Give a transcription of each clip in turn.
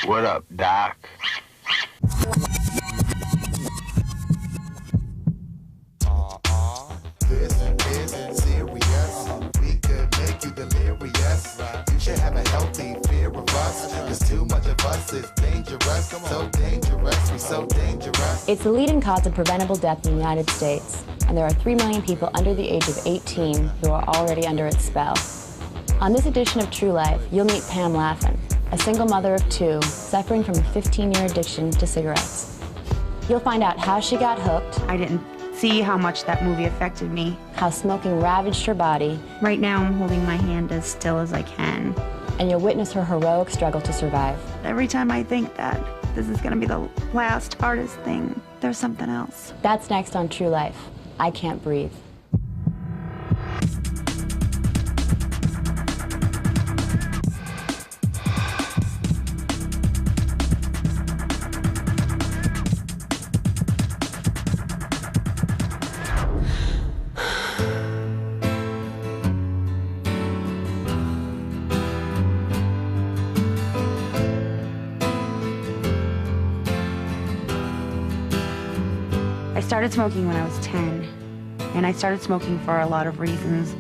What up, Doc? This isn't serious. We could make you delirious. You should have a healthy fear of us. Cause too much of us is dangerous. So dangerous, we so dangerous. It's the leading cause of preventable death in the United States, and there are 3 million people under the age of 18 who are already under its spell. On this edition of True Life, you'll meet Pam Laffin, a single mother of 2 suffering from a 15-year addiction to cigarettes. You'll find out how she got hooked. I didn't see how much that movie affected me. How smoking ravaged her body. Right now I'm holding my hand as still as I can. And you'll witness her heroic struggle to survive. Every time I think that this is gonna be the last hardest thing, there's something else. That's next on True Life. I Can't Breathe. I started smoking when I was 10, and I started smoking for a lot of reasons.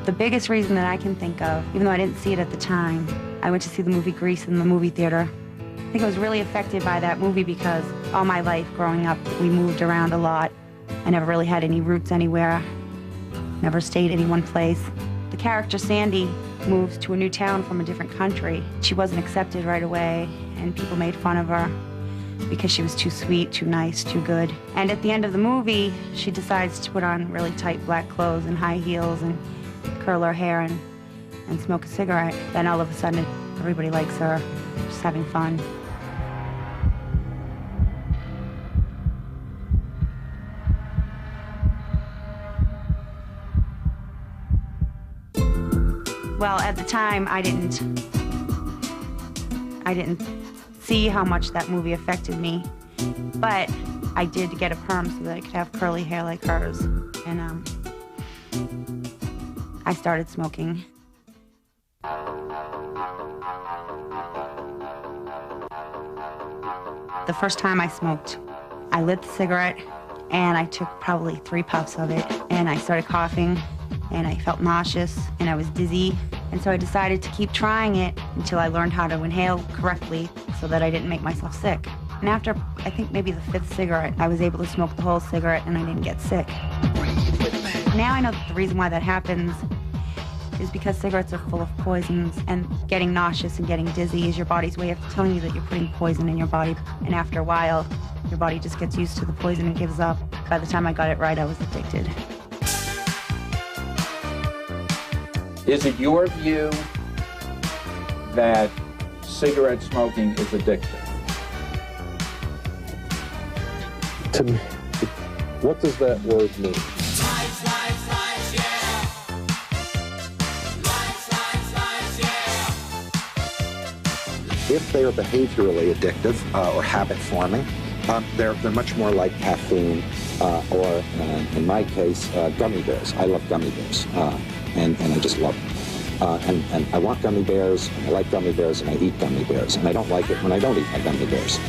The biggest reason that I can think of, even though I didn't see it at the time, I went to see the movie Grease in the movie theater. I think I was really affected by that movie because all my life growing up, we moved around a lot. I never really had any roots anywhere, never stayed in any one place. The character Sandy moves to a new town from a different country. She wasn't accepted right away, and people made fun of her because she was too sweet, too nice, too good. And at the end of the movie, she decides to put on really tight black clothes and high heels and curl her hair and smoke a cigarette. Then all of a sudden, everybody likes her, just having fun. Well, at the time, I didn't see how much that movie affected me, but I did get a perm so that I could have curly hair like hers, and I started smoking. The first time I smoked, I lit the cigarette, and I took probably 3 puffs of it, and I started coughing, and I felt nauseous, and I was dizzy, and so I decided to keep trying it until I learned how to inhale correctly so that I didn't make myself sick. And after, I think maybe the 5th cigarette, I was able to smoke the whole cigarette and I didn't get sick. Now I know that the reason why that happens is because cigarettes are full of poisons, and getting nauseous and getting dizzy is your body's way of telling you that you're putting poison in your body. And after a while, your body just gets used to the poison and gives up. By the time I got it right, I was addicted. Is it your view that cigarette smoking is addictive? To me, what does that word mean? If they are behaviorally addictive or habit-forming, they're much more like caffeine or, in my case, gummy bears. I love gummy bears. And I just love them. And I want gummy bears, and I like gummy bears, and I eat gummy bears. And I don't like it when I don't eat my gummy bears.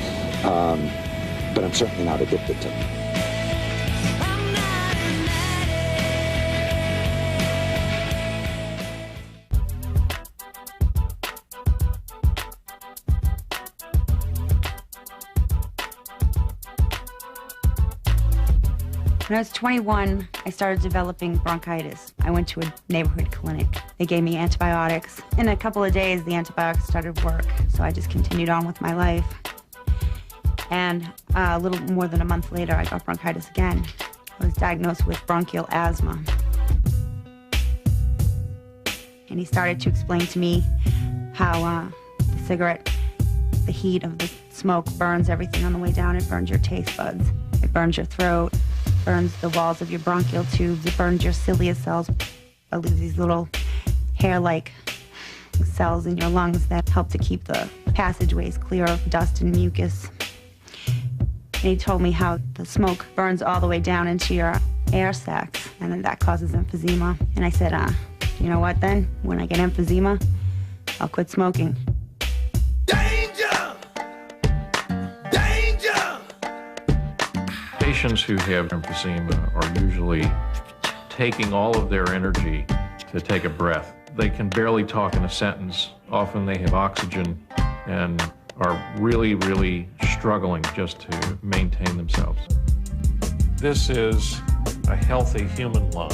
But I'm certainly not addicted to them. When I was 21, I started developing bronchitis. I went to a neighborhood clinic. They gave me antibiotics. In a couple of days, the antibiotics started to work, so I just continued on with my life. And a little more than a month later, I got bronchitis again. I was diagnosed with bronchial asthma. And he started to explain to me how the cigarette, the heat of the smoke burns everything on the way down. It burns your taste buds. It burns your throat. Burns the walls of your bronchial tubes. It burns your cilia cells. It leaves these little hair-like cells in your lungs that help to keep the passageways clear of dust and mucus. And he told me how the smoke burns all the way down into your air sacs, and then that causes emphysema. And I said, you know what then? When I get emphysema, I'll quit smoking. Danger! Patients who have emphysema are usually taking all of their energy to take a breath. They can barely talk in a sentence. Often they have oxygen and are really, really struggling just to maintain themselves. This is a healthy human lung.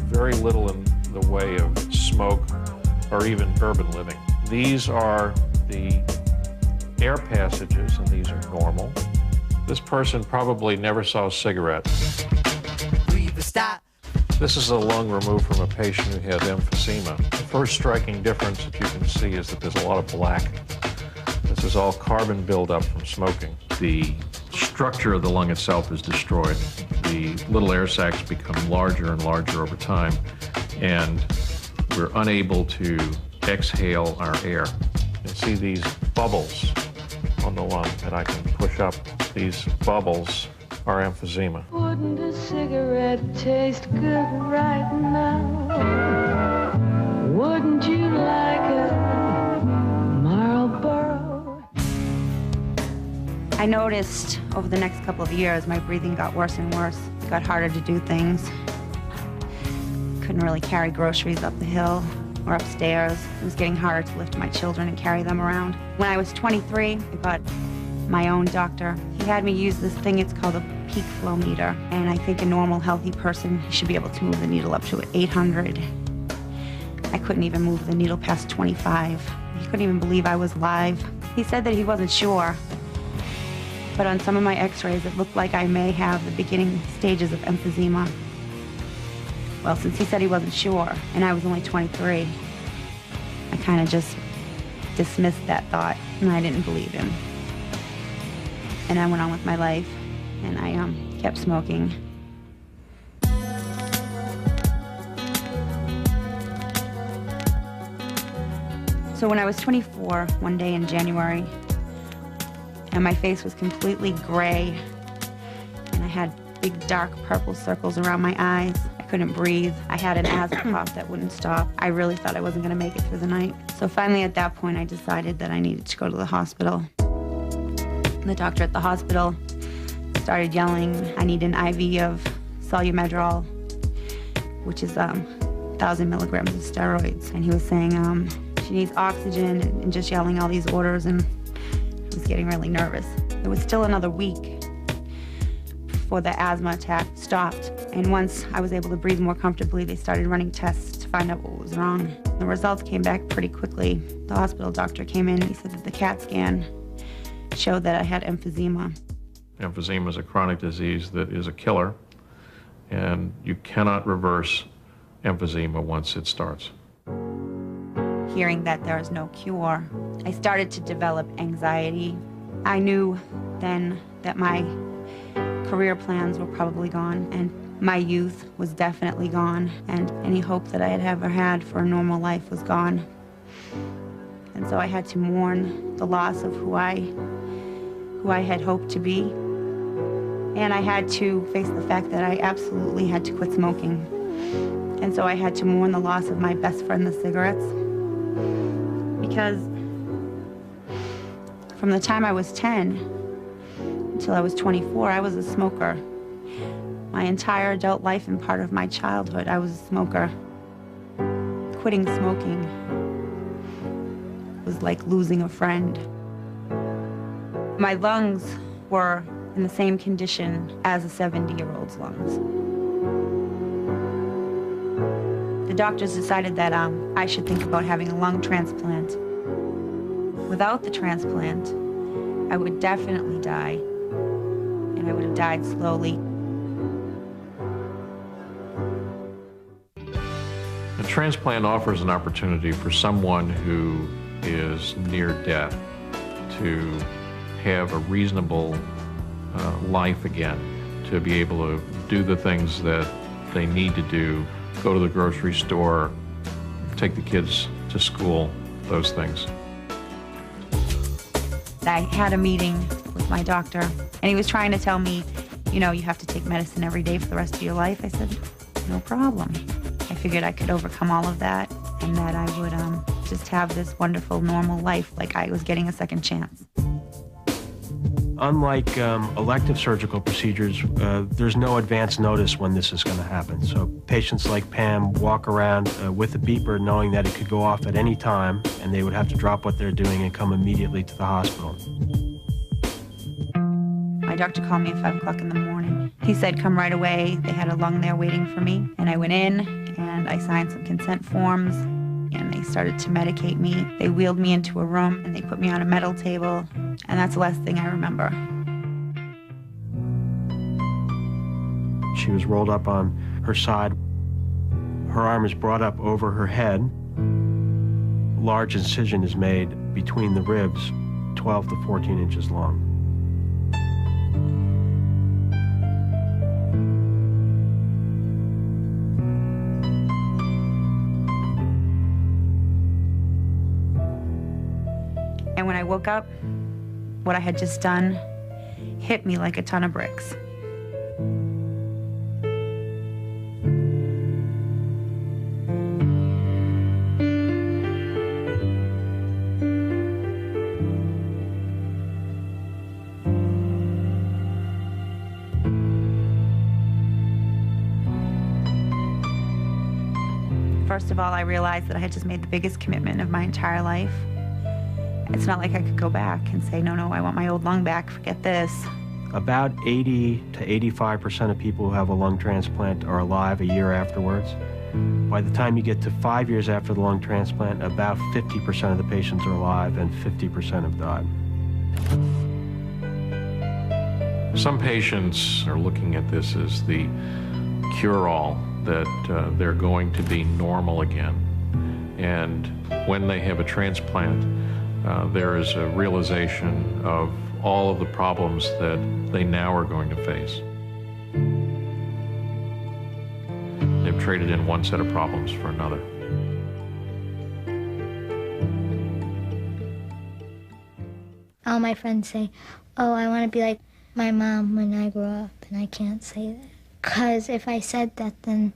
Very little in the way of smoke or even urban living. These are the air passages, and these are normal. This person probably never saw a cigarette. This is a lung removed from a patient who had emphysema. The first striking difference that you can see is that there's a lot of black. This is all carbon buildup from smoking. The structure of the lung itself is destroyed. The little air sacs become larger and larger over time, and we're unable to exhale our air. You can see these bubbles on the lung that I can push up. These bubbles are emphysema. Wouldn't a cigarette taste good right now? Wouldn't you like a Marlboro? I noticed over the next couple of years my breathing got worse and worse. It got harder to do things. Couldn't really carry groceries up the hill or upstairs. It was getting harder to lift my children and carry them around. When I was 23, I got my own doctor. He had me use this thing, it's called a peak flow meter. And I think a normal, healthy person should be able to move the needle up to 800. I couldn't even move the needle past 25. He couldn't even believe I was alive. He said that he wasn't sure, but on some of my x-rays, it looked like I may have the beginning stages of emphysema. Well, since he said he wasn't sure, and I was only 23, I kind of just dismissed that thought, and I didn't believe him. And I went on with my life, and I kept smoking. So when I was 24, one day in January, and my face was completely gray, and I had big dark purple circles around my eyes. I couldn't breathe. I had an asthma cough that wouldn't stop. I really thought I wasn't going to make it through the night. So finally at that point I decided that I needed to go to the hospital. The doctor at the hospital started yelling, I need an IV of Solumedrol, which is 1,000 milligrams of steroids. And he was saying she needs oxygen and just yelling all these orders, and I was getting really nervous. It was still another week before the asthma attack stopped. And once I was able to breathe more comfortably, they started running tests to find out what was wrong. The results came back pretty quickly. The hospital doctor came in, he said that the CAT scan showed that I had emphysema. Emphysema is a chronic disease that is a killer, and you cannot reverse emphysema once it starts. Hearing that there is no cure, I started to develop anxiety. I knew then that my career plans were probably gone, and my youth was definitely gone, and any hope that I had ever had for a normal life was gone. And so I had to mourn the loss of who I had hoped to be. And I had to face the fact that I absolutely had to quit smoking. And so I had to mourn the loss of my best friend, the cigarettes. Because from the time I was 10 until I was 24, I was a smoker. My entire adult life and part of my childhood, I was a smoker. Quitting smoking was like losing a friend. My lungs were in the same condition as a 70-year-old's lungs. The doctors decided that I should think about having a lung transplant. Without the transplant, I would definitely die, and I would have died slowly. A transplant offers an opportunity for someone who is near death to have a reasonable life again, to be able to do the things that they need to do, go to the grocery store, take the kids to school, those things. I had a meeting with my doctor, and he was trying to tell me, you know, you have to take medicine every day for the rest of your life. I said, no problem. I figured I could overcome all of that, and that I would just have this wonderful, normal life, like I was getting a second chance. Unlike elective surgical procedures, there's no advance notice when this is going to happen. So patients like Pam walk around with a beeper knowing that it could go off at any time, and they would have to drop what they're doing and come immediately to the hospital. My doctor called me at 5 o'clock in the morning. He said, come right away. They had a lung there waiting for me. And I went in, and I signed some consent forms, and they started to medicate me. They wheeled me into a room, and they put me on a metal table, and that's the last thing I remember. She was rolled up on her side. Her arm is brought up over her head. A large incision is made between the ribs, 12 to 14 inches long. And when I woke up, what I had just done hit me like a ton of bricks. First of all, I realized that I had just made the biggest commitment of my entire life. It's not like I could go back and say, no, I want my old lung back, forget this. About 80 to 85% of people who have a lung transplant are alive a year afterwards. By the time you get to 5 years after the lung transplant, about 50% of the patients are alive and 50% have died. Some patients are looking at this as the cure-all, that they're going to be normal again. And when they have a transplant, there is a realization of all of the problems that they now are going to face. They've traded in one set of problems for another. All my friends say, oh, I want to be like my mom when I grow up, and I can't say that. Because if I said that, then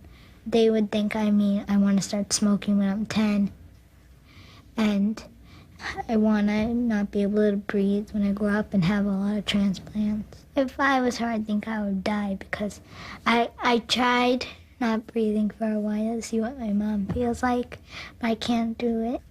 they would think I mean I want to start smoking when I'm 10. And I want to not be able to breathe when I grow up and have a lot of transplants. If I was her, I think I would die, because I tried not breathing for a while to see what my mom feels like, but I can't do it.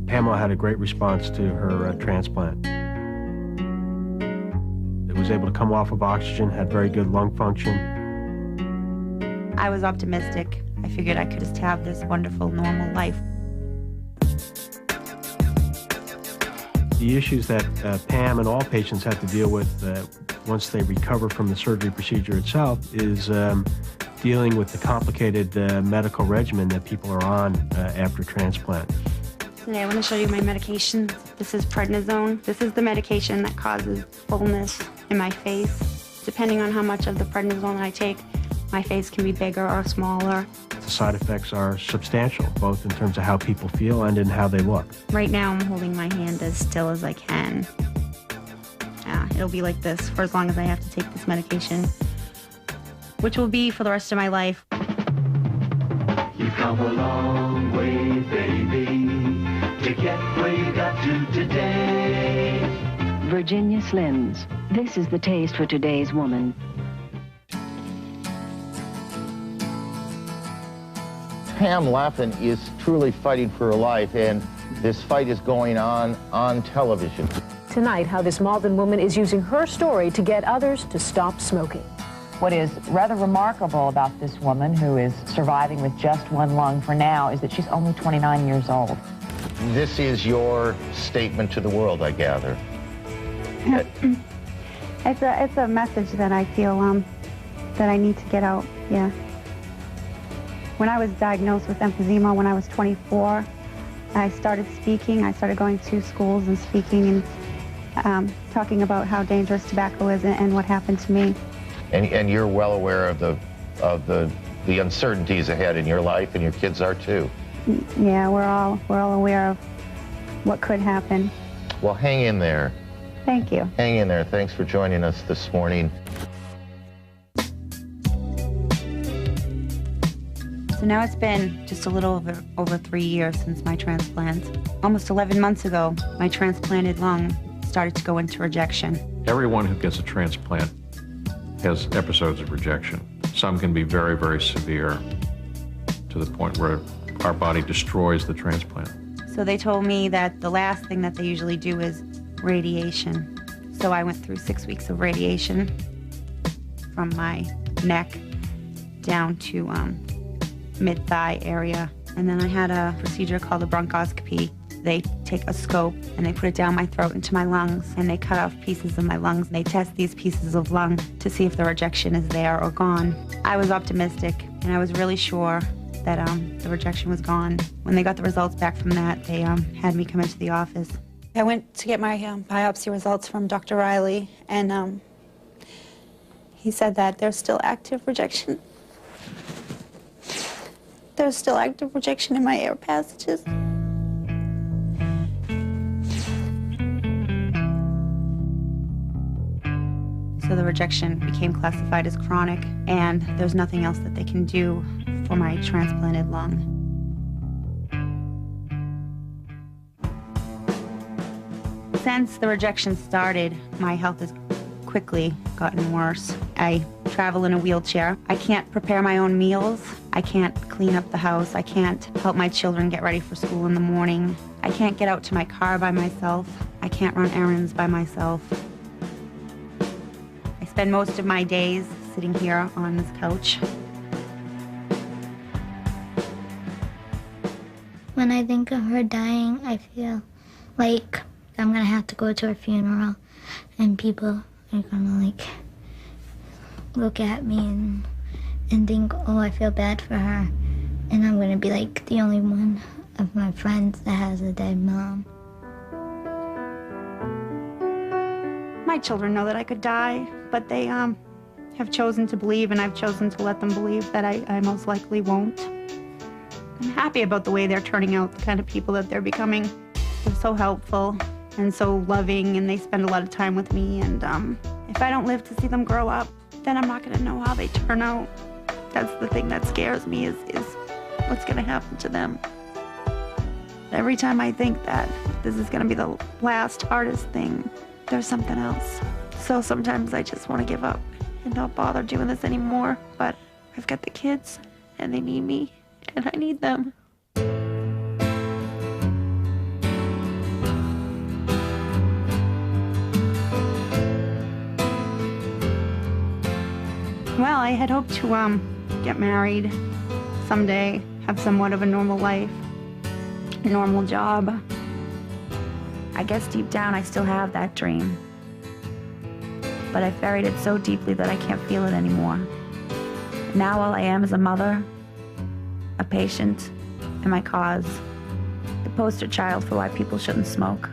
Pamela had a great response to her transplant. It was able to come off of oxygen, had very good lung function. I was optimistic. I figured I could just have this wonderful, normal life. The issues that Pam and all patients have to deal with once they recover from the surgery procedure itself is dealing with the complicated medical regimen that people are on after transplant. Today I want to show you my medication. This is prednisone. This is the medication that causes fullness in my face. Depending on how much of the prednisone I take, my face can be bigger or smaller. The side effects are substantial, both in terms of how people feel and in how they look. Right now I'm holding my hand as still as I can. It'll be like this for as long as I have to take this medication, which will be for the rest of my life. You've come a long way, baby, to get where you got to today. Virginia Slims. This is the taste for today's woman. Pam Laffin is truly fighting for her life, and this fight is going on television. Tonight, how this Malden woman is using her story to get others to stop smoking. What is rather remarkable about this woman, who is surviving with just one lung for now, is that she's only 29 years old. This is your statement to the world, I gather. It's a message that I feel that I need to get out, yeah. When I was diagnosed with emphysema when I was 24, I started speaking. I started going to schools and speaking and talking about how dangerous tobacco is and what happened to me. And you're well aware of the uncertainties ahead in your life, and your kids are too. Yeah, we're all aware of what could happen. Well, hang in there. Thank you. Hang in there. Thanks for joining us this morning. So now it's been just a little over 3 years since my transplant. Almost 11 months ago, my transplanted lung started to go into rejection. Everyone who gets a transplant has episodes of rejection. Some can be very, very severe to the point where our body destroys the transplant. So they told me that the last thing that they usually do is radiation. So I went through 6 weeks of radiation from my neck down to mid-thigh area. And then I had a procedure called a bronchoscopy. They take a scope and they put it down my throat into my lungs, and they cut off pieces of my lungs. They test these pieces of lung to see if the rejection is there or gone. I was optimistic, and I was really sure that the rejection was gone. When they got the results back from that, they had me come into the office. I went to get my biopsy results from Dr. Riley, and he said that there's still active rejection. There's still active rejection in my air passages. So the rejection became classified as chronic, and there's nothing else that they can do for my transplanted lung. Since the rejection started, my health has quickly gotten worse. I travel in a wheelchair. I can't prepare my own meals. I can't clean up the house. I can't help my children get ready for school in the morning. I can't get out to my car by myself. I can't run errands by myself. I spend most of my days sitting here on this couch. When I think of her dying, I feel like I'm gonna have to go to her funeral, and people are gonna like look at me and think, oh, I feel bad for her, and I'm gonna be like the only one of my friends that has a dead mom. My children know that I could die, but they have chosen to believe, and I've chosen to let them believe that I most likely won't. I'm happy about the way they're turning out, the kind of people that they're becoming. They're so helpful and so loving, and they spend a lot of time with me, and if I don't live to see them grow up, then I'm not gonna know how they turn out. That's the thing that scares me, is what's gonna happen to them. Every time I think that this is gonna be the last, hardest thing, there's something else. So sometimes I just wanna give up and not bother doing this anymore, but I've got the kids, and they need me, and I need them. Well, I had hoped to get married someday, have somewhat of a normal life, a normal job. I guess deep down I still have that dream, but I've buried it so deeply that I can't feel it anymore. Now all I am is a mother, a patient, and my cause, the poster child for why people shouldn't smoke.